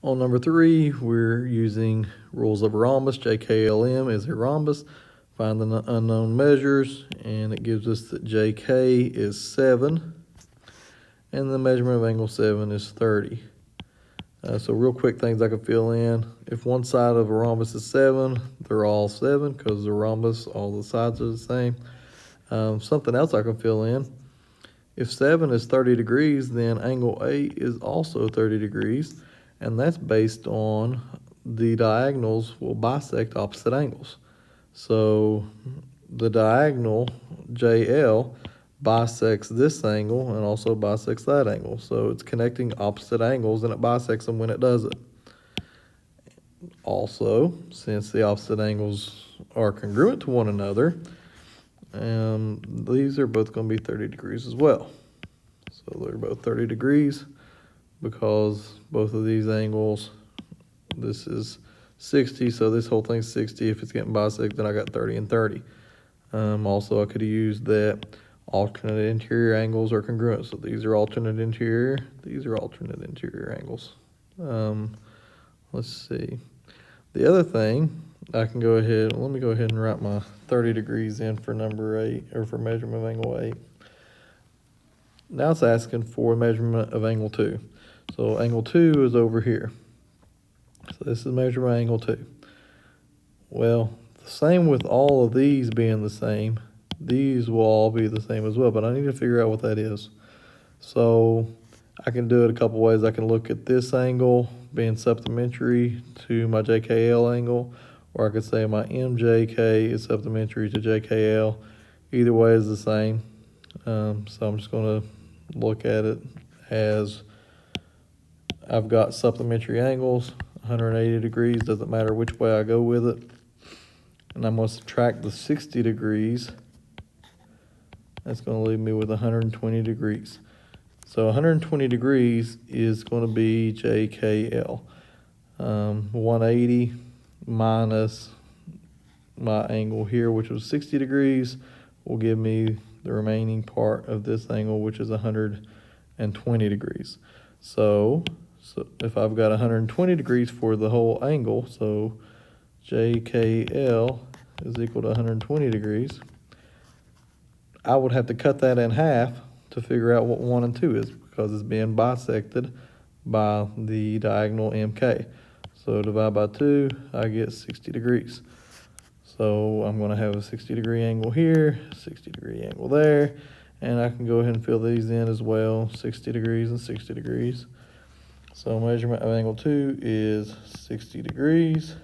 On number 3, we're using rules of a rhombus. JKLM is a rhombus. Find the unknown measures, and it gives us that JK is 7, and the measurement of angle 7 is 30. So real quick things I can fill in. If one side of a rhombus is 7, they're all 7 because the rhombus, all the sides are the same. Something else I can fill in. If 7 is 30 degrees, then angle 8 is also 30 degrees. And that's based on the diagonals will bisect opposite angles. So the diagonal JL bisects this angle and also bisects that angle. So it's connecting opposite angles and it bisects them when it does it. Also, since the opposite angles are congruent to one another, these are both going to be 30 degrees as well. So they're both 30 degrees because both of these angles, this is 60, so this whole thing's 60. If it's getting bisected, then I got 30 and 30. Also, I could have used that alternate interior angles are congruent. So these are alternate interior, these are alternate interior angles. Let's see. The other thing, I can go ahead, let me go ahead and write my 30 degrees in for number 8, or for measurement of angle 8. Now it's asking for measurement of angle 2. So angle 2 is over here. So this is measurement of angle 2. Well, the same with all of these being the same. These will all be the same as well, but I need to figure out what that is. So I can do it a couple ways. I can look at this angle being supplementary to my JKL angle, or I could say my MJK is supplementary to JKL. Either way is the same. So I'm just going to look at it as I've got supplementary angles, 180 degrees, doesn't matter which way I go with it. And I'm going to subtract the 60 degrees. That's going to leave me with 120 degrees. So 120 degrees is going to be JKL. 180 minus my angle here, which was 60 degrees, will give me the remaining part of this angle, which is 120 degrees. So if I've got 120 degrees for the whole angle, so JKL is equal to 120 degrees, I would have to cut that in half to figure out what 1 and 2 is, because it's being bisected by the diagonal MK. So divide by 2, I get 60 degrees. So I'm going to have a 60 degree angle here, 60 degree angle there, and I can go ahead and fill these in as well, 60 degrees and 60 degrees. So measurement of angle 2 is 60 degrees.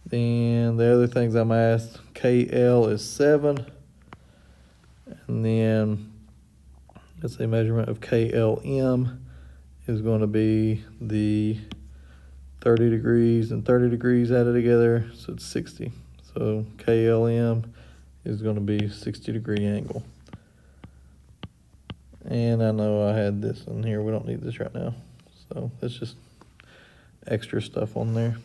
Then the other things I'm asked, KL is 7. And then let's say measurement of KLM is going to be the 30 degrees and 30 degrees added together, so it's 60. So KLM is going to be 60 degree angle. And I know I had this in here. We don't need this right now. So that's just extra stuff on there.